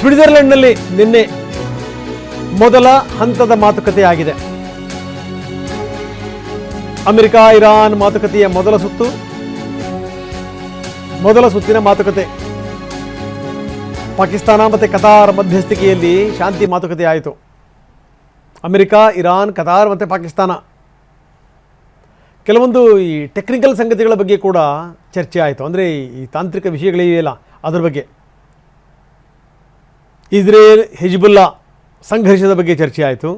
ಸ್ವಿಟ್ಜರ್ಲೆಂಡ್ನಲ್ಲಿ ನಿನ್ನೆ ಮೊದಲ ಹಂತದ ಮಾತುಕತೆ ಆಗಿದೆ. ಅಮೆರಿಕ ಇರಾನ್ ಮಾತುಕತೆಯ ಮೊದಲ ಸುತ್ತಿನ ಮಾತುಕತೆ. ಪಾಕಿಸ್ತಾನ ಮತ್ತು ಕತಾರ್ ಮಧ್ಯಸ್ಥಿಕೆಯಲ್ಲಿ ಶಾಂತಿ ಮಾತುಕತೆ ಆಯಿತು. ಅಮೆರಿಕ, ಇರಾನ್, ಕತಾರ್ ಮತ್ತು ಪಾಕಿಸ್ತಾನ. ಕೆಲವೊಂದು ಈ ಟೆಕ್ನಿಕಲ್ ಸಂಗತಿಗಳ ಬಗ್ಗೆ ಕೂಡ ಚರ್ಚೆ ಆಯಿತು. ಅಂದರೆ ಈ ತಾಂತ್ರಿಕ ವಿಷಯಗಳಿವೆಯಲ್ಲ ಅದರ ಬಗ್ಗೆ. ಇಸ್ರೇಲ್ ಹಿಜ್ಬುಲ್ಲಾ ಸಂಘರ್ಷದ ಬಗ್ಗೆ ಚರ್ಚೆ ಆಯಿತು.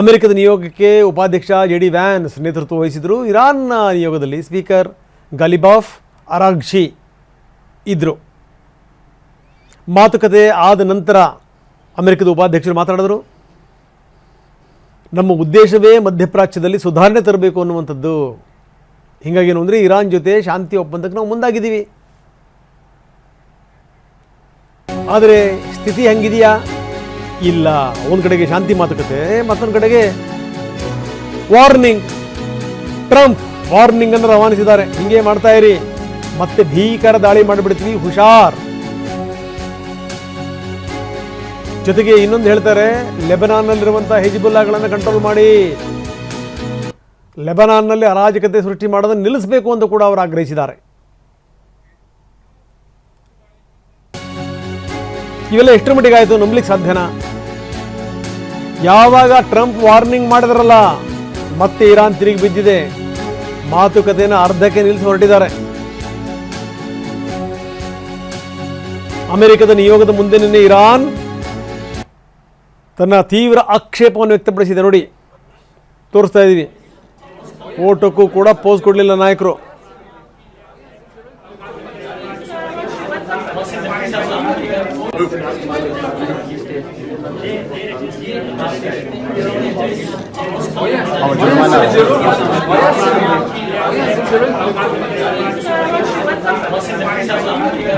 ಅಮೆರಿಕದ ನಿಯೋಗಕ್ಕೆ ಉಪಾಧ್ಯಕ್ಷ JD ವ್ಯಾನ್ಸ್ ನೇತೃತ್ವ ವಹಿಸಿದರು. ಇರಾನ್ನ ನಿಯೋಗದಲ್ಲಿ ಸ್ಪೀಕರ್ ಗಾಲಿಬಾಫ್ ಅರಾಘ್ಚಿ ಇದ್ದರು. ಮಾತುಕತೆ ಆದ ನಂತರ ಅಮೆರಿಕದ ಉಪಾಧ್ಯಕ್ಷರು ಮಾತನಾಡಿದರು. ನಮ್ಮ ಉದ್ದೇಶವೇ ಮಧ್ಯಪ್ರಾಚ್ಯದಲ್ಲಿ ಸುಧಾರಣೆ ತರಬೇಕು ಅನ್ನುವಂಥದ್ದು. ಹೀಗಾಗೇನು ಅಂದರೆ ಇರಾನ್ ಜೊತೆ ಶಾಂತಿ ಒಪ್ಪಂದಕ್ಕೆ ನಾವು ಮುಂದಾಗಿದ್ದೀವಿ. ಆದರೆ ಸ್ಥಿತಿ ಹೆಂಗಿದೆಯಾ? ಇಲ್ಲ. ಒಂದು ಕಡೆಗೆ ಶಾಂತಿ ಮಾತುಕತೆ, ಮತ್ತೊಂದು ಕಡೆಗೆ ವಾರ್ನಿಂಗ್. ಟ್ರಂಪ್ ವಾರ್ನಿಂಗ್ ಅನ್ನು ರವಾನಿಸಿದ್ದಾರೆ. ಹಿಂಗೆ ಮಾಡ್ತಾ ಇರಿ, ಮತ್ತೆ ಭೀಕರ ದಾಳಿ ಮಾಡಿಬಿಡ್ತೀವಿ, ಹುಷಾರ್. ಜೊತೆಗೆ ಇನ್ನೊಂದು ಹೇಳ್ತಾರೆ, ಲೆಬನಾನ್ನಲ್ಲಿರುವಂತಹ ಹಿಜ್ಬುಲ್ಲಾಗಳನ್ನು ಕಂಟ್ರೋಲ್ ಮಾಡಿ, ಲೆಬನಾನ್ನಲ್ಲಿ ಅರಾಜಕತೆ ಸೃಷ್ಟಿ ಮಾಡೋದನ್ನು ನಿಲ್ಲಿಸಬೇಕು ಅಂತ ಕೂಡ ಅವರು ಆಗ್ರಹಿಸಿದ್ದಾರೆ. ಇವೆಲ್ಲ ಎಷ್ಟರ ಮಟ್ಟಿಗೆ ಆಯಿತು ನಂಬಲಿಕ್ಕೆ ಸಾಧ್ಯನಾ? ಯಾವಾಗ ಟ್ರಂಪ್ ವಾರ್ನಿಂಗ್ ಮಾಡಿದ್ರಲ್ಲ, ಮತ್ತೆ ಇರಾನ್ ತಿರುಗಿ ಬಿದ್ದಿದೆ. ಮಾತುಕತೆಯನ್ನು ಅರ್ಧಕ್ಕೆ ನಿಲ್ಲಿಸಿ ಹೊರಟಿದ್ದಾರೆ. ಅಮೆರಿಕದ ನಿಯೋಗದ ಮುಂದೆ ನಿನ್ನೆ ಇರಾನ್ ತನ್ನ ತೀವ್ರ ಆಕ್ಷೇಪವನ್ನು ವ್ಯಕ್ತಪಡಿಸಿದೆ. ನೋಡಿ, ತೋರಿಸ್ತಾ ಇದ್ದೀವಿ. ಫೋಟೋಕ್ಕೂ ಕೂಡ ಪೋಸ್ ಕೊಡಲಿಲ್ಲ ನಾಯಕರು.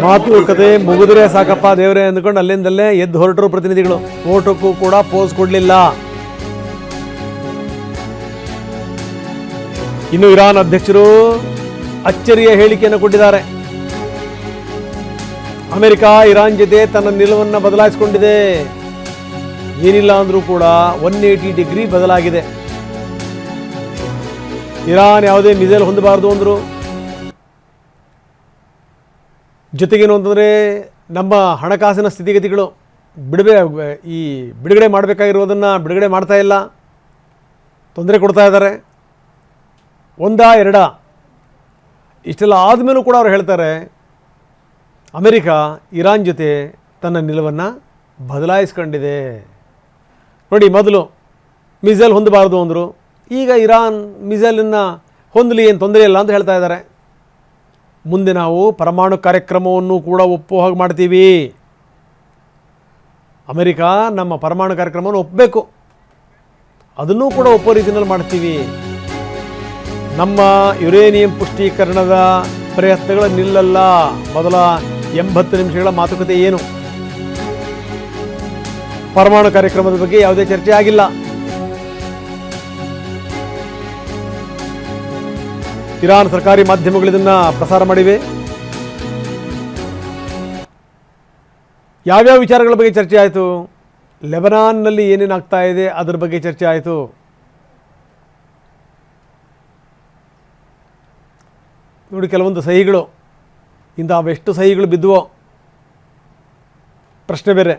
ಮಾತುಕತೆ ಮುಗಿದ್ರೆ ಸಾಕಪ್ಪ ದೇವರೇ ಅಂದ್ಕೊಂಡು ಅಲ್ಲಿಂದಲ್ಲೇ ಎದ್ದು ಹೊರಟರು ಪ್ರತಿನಿಧಿಗಳು. ಫೋಟೋಕ್ಕೂ ಕೂಡ ಪೋಸ್ ಕೊಡಲಿಲ್ಲ. ಇನ್ನು ಇರಾನ್ ಅಧ್ಯಕ್ಷರು ಅಚ್ಚರಿಯ ಹೇಳಿಕೆಯನ್ನು ಕೊಟ್ಟಿದ್ದಾರೆ. ಅಮೆರಿಕ ಇರಾನ್ ಜೊತೆ ತನ್ನ ನಿಲುವನ್ನು ಬದಲಾಯಿಸಿಕೊಂಡಿದೆ. ಏನಿಲ್ಲ ಅಂದ್ರೂ ಕೂಡ 180 ಡಿಗ್ರಿ ಬದಲಾಗಿದೆ. ಇರಾನ್ ಯಾವುದೇ ಮಿಸೈಲ್ ಹೊಂದಬಾರದು ಅಂದರು. ಜೊತೆಗೇನು ಅಂತಂದರೆ ನಮ್ಮ ಹಣಕಾಸಿನ ಸ್ಥಿತಿಗತಿಗಳು ಬಿಡುಗಡೆ ಮಾಡಬೇಕಾಗಿರೋದನ್ನು ಬಿಡುಗಡೆ ಮಾಡ್ತಾ ಇಲ್ಲ, ತೊಂದರೆ ಕೊಡ್ತಾ ಇದ್ದಾರೆ. ಒಂದಾ ಎರಡಾ ಇಷ್ಟೆಲ್ಲ ಆದಮೇಲೂ ಕೂಡ ಅವರು ಹೇಳ್ತಾರೆ, ಅಮೆರಿಕ ಇರಾನ್ ಜೊತೆ ತನ್ನ ನಿಲುವನ್ನು ಬದಲಾಯಿಸ್ಕೊಂಡಿದೆ. ನೋಡಿ, ಮೊದಲು ಮಿಸೈಲ್ ಹೊಂದಬಾರದು ಅಂದರು, ಈಗ ಇರಾನ್ ಮಿಸೈಲನ್ನು ಹೊಂದಲಿ, ಏನು ತೊಂದರೆ ಇಲ್ಲ ಅಂತ ಹೇಳ್ತಾ ಇದ್ದಾರೆ. ಮುಂದೆ ನಾವು ಪರಮಾಣು ಕಾರ್ಯಕ್ರಮವನ್ನು ಕೂಡ ಒಪ್ಪೋ ಹಾಗೆ ಮಾಡ್ತೀವಿ. ಅಮೆರಿಕ ನಮ್ಮ ಪರಮಾಣು ಕಾರ್ಯಕ್ರಮವನ್ನು ಒಪ್ಪಬೇಕು, ಅದನ್ನೂ ಕೂಡ ಒಪ್ಪೋ ರೀತಿಯಲ್ಲಿ ಮಾಡ್ತೀವಿ. ನಮ್ಮ ಯುರೇನಿಯಂ ಪುಷ್ಟೀಕರಣದ ಪ್ರಯತ್ನಗಳು ನಿಲ್ಲಲ್ಲ. ಮೊದಲ 80 ನಿಮಿಷಗಳ ಮಾತುಕತೆ ಏನು, ಪರಮಾಣು ಕಾರ್ಯಕ್ರಮದ ಬಗ್ಗೆ ಯಾವುದೇ ಚರ್ಚೆ ಆಗಿಲ್ಲ. ಇರಾನ್ ಸರ್ಕಾರಿ ಮಾಧ್ಯಮಗಳು ಇದನ್ನು ಪ್ರಸಾರ ಮಾಡಿವೆ. ಯಾವ್ಯಾವ ವಿಚಾರಗಳ ಬಗ್ಗೆ ಚರ್ಚೆ ಆಯಿತು? ಲೆಬನಾನ್ನಲ್ಲಿ ಏನೇನಾಗ್ತಾ ಇದೆ ಅದರ ಬಗ್ಗೆ ಚರ್ಚೆ ಆಯಿತು. ನೋಡಿ, ಕೆಲವೊಂದು ಸಹಿಗಳು, ಇಂಥ ಅವೆಷ್ಟು ಸಹಿಗಳು ಬಿದ್ದುವೋ ಪ್ರಶ್ನೆ ಬೇರೆ.